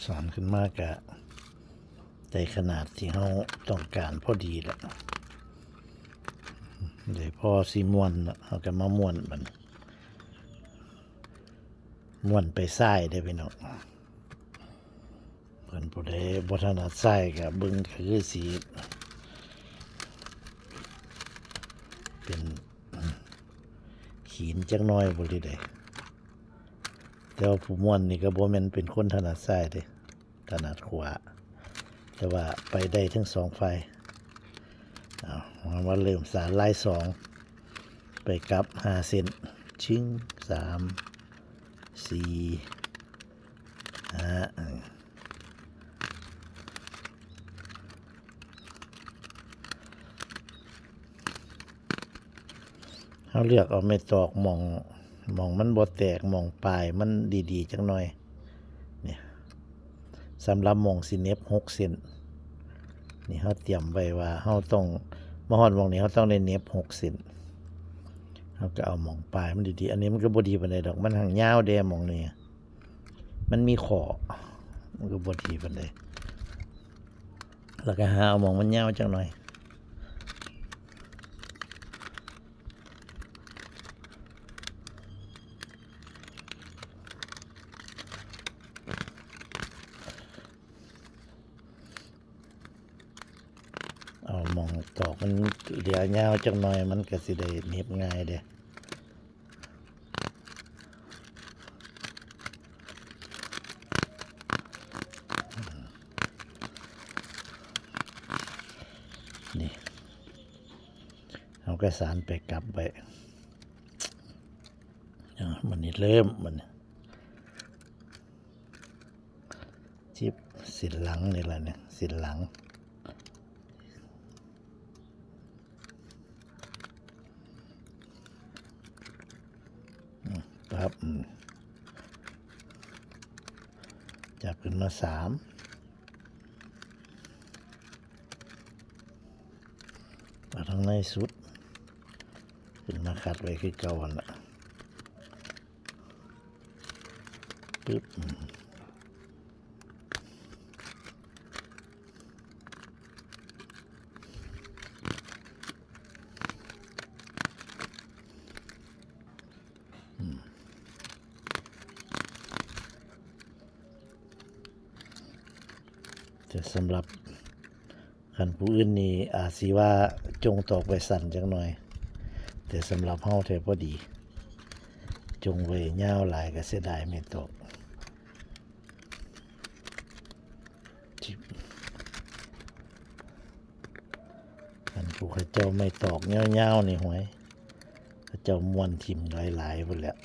สอนขึ้นมากกะในขนาดที่เราต้องการพอดีแหละเดี๋ยวพอสีม่วนเราก็มาม่วนมันม่วนไปไส้ได้พี่น้องเพิ่นผู้ใดบ่ถนัดไส้ก็เบิ่งก็คือสีเป็นขีนจักหน่อยบ่ได้แต่ว่าผู้ม่วนนี่ก็บ่แม่นเป็นคนถนัดไส้เด้ถนัดขวาแต่ว่าไปได้ทั้งสองฝ่ายว่าเริ่มสารลายสองไปกลับ5 เซนชิง3 4 5เขาเลือกเอาไม่ตอกมองมันบ่แตกมองปลายมันดีๆจังหน่อยเนี่ยสำหรับมองสิเน็บ6 เซนนี่เขาเตรียมไว้ว่าเขาต้องมาฮอดมองนี้เขาต้องได้เน็บ6 เซนเขาก็เอามองปลายมันดีๆอันนี้มันก็บ่ดีปานใดดอกมันห่างยาวแดมองนี้มันมีขอมันก็บ่ดีปานใดแล้วก็หาเอามองมันยาวจังหน่อยเอามองตอกมันเดี๋ยวยาวจังหน่อยมันก็สิได้เน็บง่ายเด้นี่เอากระสานไปกลับไปมันนี่เริ่มมันชิปสินหลังนี่แหละเนี่ยสินหลังครับจับขึ้นมา3เอาทั้งในสุดขึ้นมาขัดไว้คือเก่าอันละปึ๊บจะสำหรับคันผู้อื่นนี่อาจสิว่าจงตอกไว้สั่นจังหน่อยแต่สำหรับเฮาแท้พอดีจงไว้ยาวหลายก็เสียดายไม่ตอกคันผู้เขาเจ้าไม่ตอกยาวๆนี่หวยเขาเจ้าม้วนทิ่มหลายๆพุ่นแหละ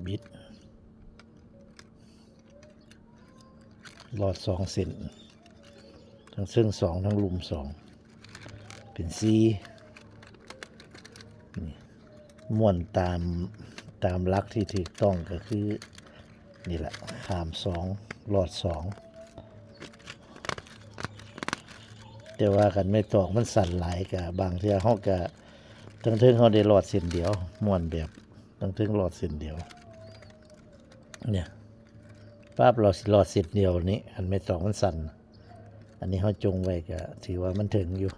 บิดหลอด2 เซนทั้งซึ่ง2ทั้งลุม2เป็น4นี่ม้วนตามหลักที่ถูกต้องก็คือนี่แหละขาม2หลอด2แต่ว่ากันไม่ตอกมันสั่นหลายกับบางเทื่อเฮาก็ทั้งเฮาได้หลอดเส้นเดียวม้วนแบบทั้งหลอดเส้นเดียวเนี่ยปั๊บเราสิหลอดเส้นเดียวนี้อันไม่ตอกมันสั่นอันนี้เฮาจงไว้ก็ถือว่ามันถึงอยู่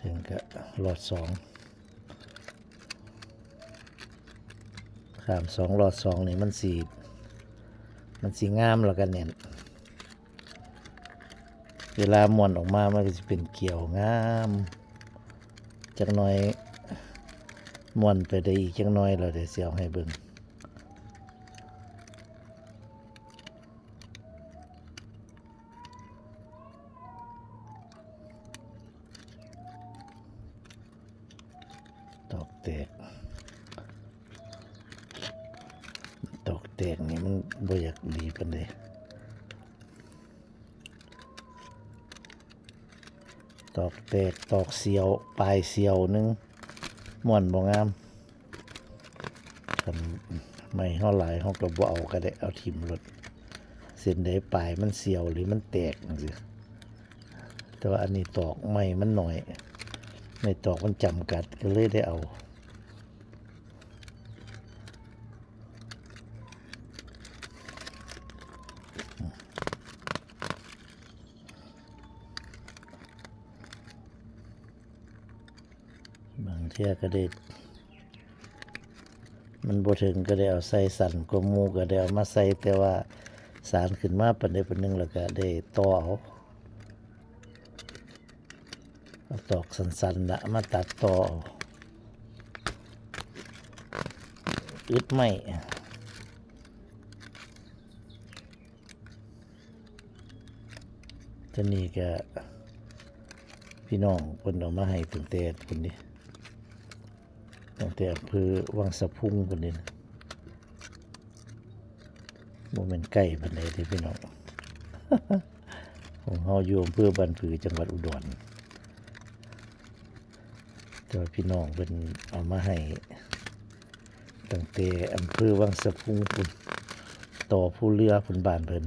ถึงก็หลอด2ขาม2หลอด2นี่มันสีงามแล้วก็แน่นเวลาม้วนออกมามันก็จะเป็นเกี่ยวงามจักหน่อยม้วนไปได้อีกจักหน่อยเราได้เสียวให้เบิ่งตอกแตกนี่มันบ่อยากดีปานใดตอกแตกตอกเสียวปลายเสียวนึงม่วนบ่งามคันไม่เฮาหลายเฮาก็บ่เอาก็ได้เอาทิ่มรถเส้นใดปลายมันเสียวหรือมันแตกจังซี่แต่ว่าอันนี้ตอกไม้มันน้อยไม่ตอกมันจำกัดก็เลยได้เอา างเที่ยก็ได้มันบ่ถึงก็ได้เอาใส่สั่นกว่าหมู่ก็ได้เอามาใส่แต่ว่าสารขึ้นมาปานใดปานหนึงแล้วก็ได้ต่อเอาตอกสั้นๆละมาตัดต่อเอาอึดไม่จะนี่ก็พี่น้องเพิ่นเอามาให้ตั้งแต่พุ่นนี่ตั้งแต่อำเภอวังสะพุงพุ่นนี่นะบ่แม่นใกล้ปานใดเด้อพี่น้อง ของเฮาอยู่อำเภอบ้านผือจังหวัดอุดรแต่ว่าพี่น้องเพิ่นเอามาให้ตั้งแต่อำเภอวังสะพุงพุ่นต่อผู้เรือพุ่นบ้านเพิ่น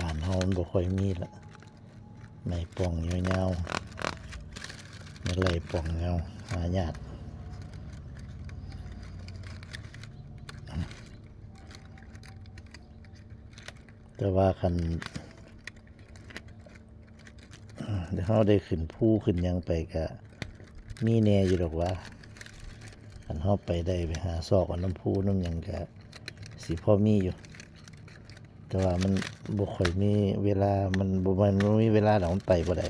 บ้านเฮามันบ่ค่อยมีละไม้ป่องยาวๆไม่ไล่ป่องยาวหายากแต่ว่าคันเดี๋ยวเฮาได้ขึ้นภูขึ้นหยังไปก็มีแน่อยู่ดอกว่าคันเฮาไปได้ไปหาซอกเอาน้ำพุน้ำหยังก็สิพอมีอยู่แต่ว่ามันบ่ค่อยมีเวลามันมีเวลาดอกมันไปบ่ได้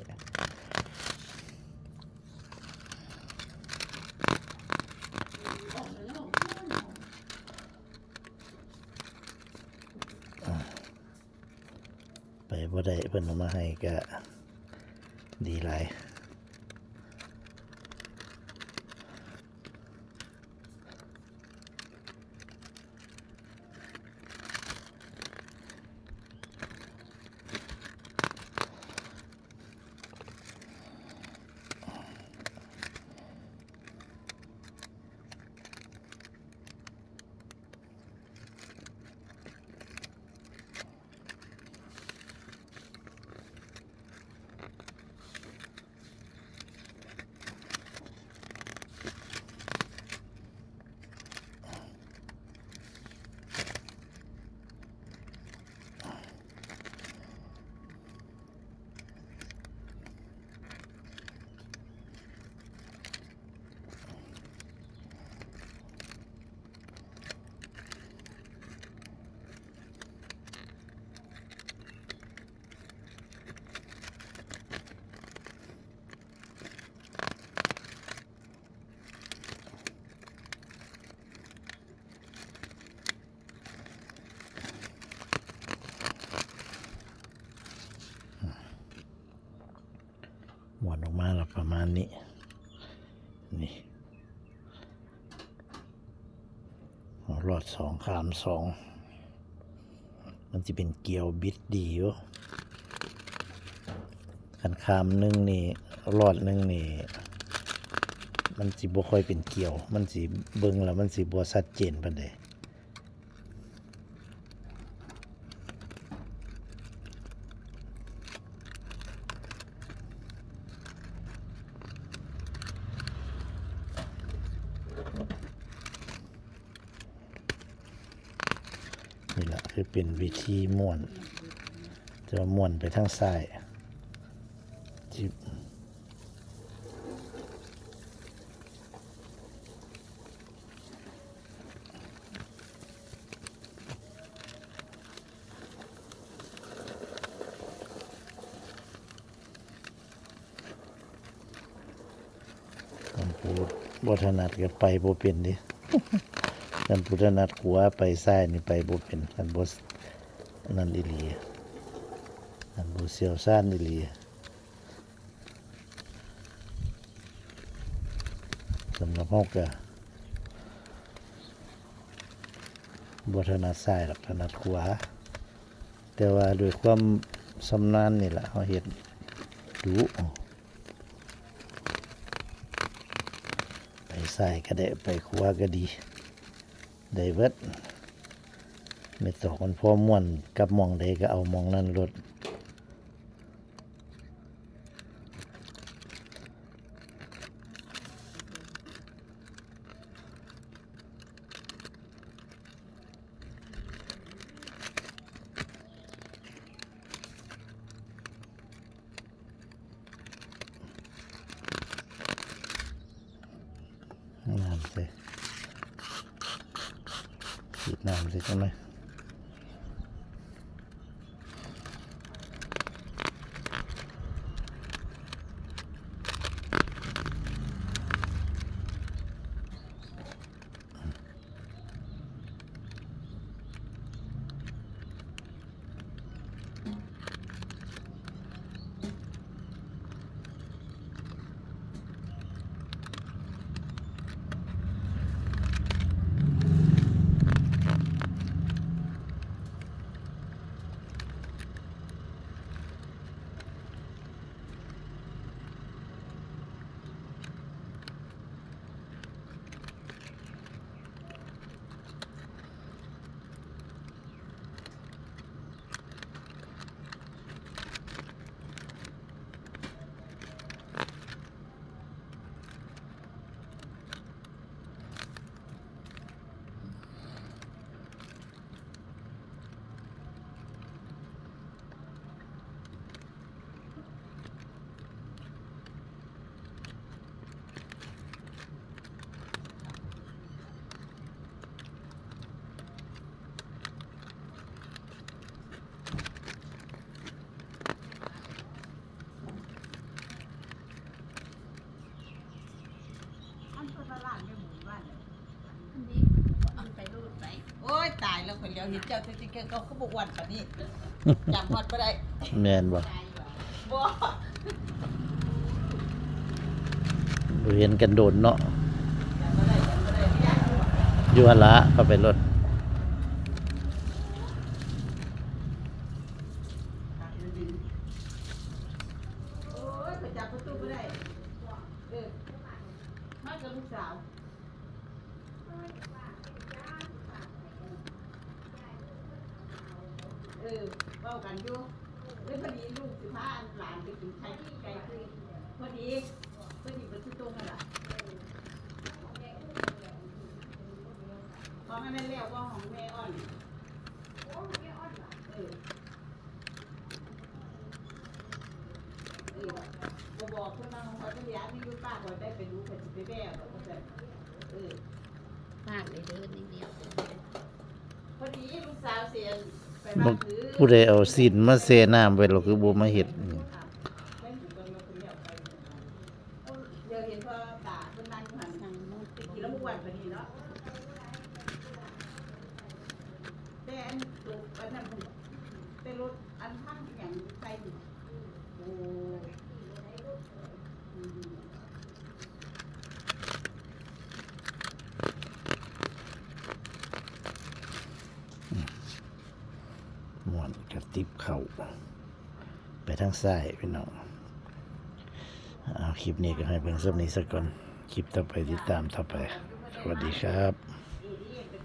ไปบ่ได้เพิ่นเอามาให้ก็ดีหลายหมวนออกมาแล้วประมาณนี้นี่รอด2ขาม2มันจะเป็นเกลียวบิดดีอยู่คันขามหนึงนี่รอดหนึงนี่มันสิบ่ค่อยเป็นเกลียวมันสิเบิ่งแล้วมันสิบ่ชัดเจนปานใดนี่แหละคือเป็นวิธีม้วนจะม้วนไปทางซ้ายจิบคนพูดบ่ถนัดก็ไปบ่เป็นดิ กันผู้ถนัดขวาไปซ้ายนี่ไปบ่เป็นกันบ่นั่นอีหลีกันบ่เชี่ยวชาญอีหลีสำหรับเฮาก็บ่ถนัดซ้ายหรอกถนัดขวาแต่ว่าด้วยความชำนาญนี่ล่ะเฮาเฮ็ดดูไปซ้ายก็ได้ไปขวาก็ดีได้เบิดไม่ตอกมันพอม่วนกับหม่องใดก็เอาหม่องนั้นรถ ใส่ฉีดน้ำใส่จังไหมโอ้ยตายแล้วคนเดียวเห็นเจ้าจริงๆเขาก็บอกวันปานนี้จำฮอดบ่ได้ แม่นบ่ บ่ บ่เห็นกันโดนเนาะ จำบ่ได้ไม่อยากรู้ อยู่หั่นละเข้าไปรถ โอ้ยไปจับประตูบ่ได้มากับลูกสาวเว้ากันอยู่พอดีลูกสิพาหลานไปกินไข่ไก่คือพอดีไปซื้อตรงนั่นล่ะของอันนั้นแล้วว่าของแม่อ่อนบอกเพื่อนมาของเขาจะย้ายไม่รู้ป้าก่อนได้ไปรู้เพื่อนจะไปแบ่บอกว่าฝากเลยเด้อนิดเดียว พอดีลูกสาวเสียไปบ้านถือ ผู้ใดเอาศีลมาแช่น้ำไว้เราคือบ่มาเฮ็ด เดี๋ยวเห็นพ่อตาเพิ่นนั่งหันทางนู้นไปกินแล้วเมื่อวันพอดีเนาะแต่อันตุกอันนั้นแต่รถอันข้างอย่างใส่โอ้ม่วนกระติบเข้าไปทางซ้ายพี่น้องเอาคลิปนี้ก็ให้เพิ่นสำนี้ซะก่อนคลิปต่อไปติดตามต่อไปสวัสดีครับ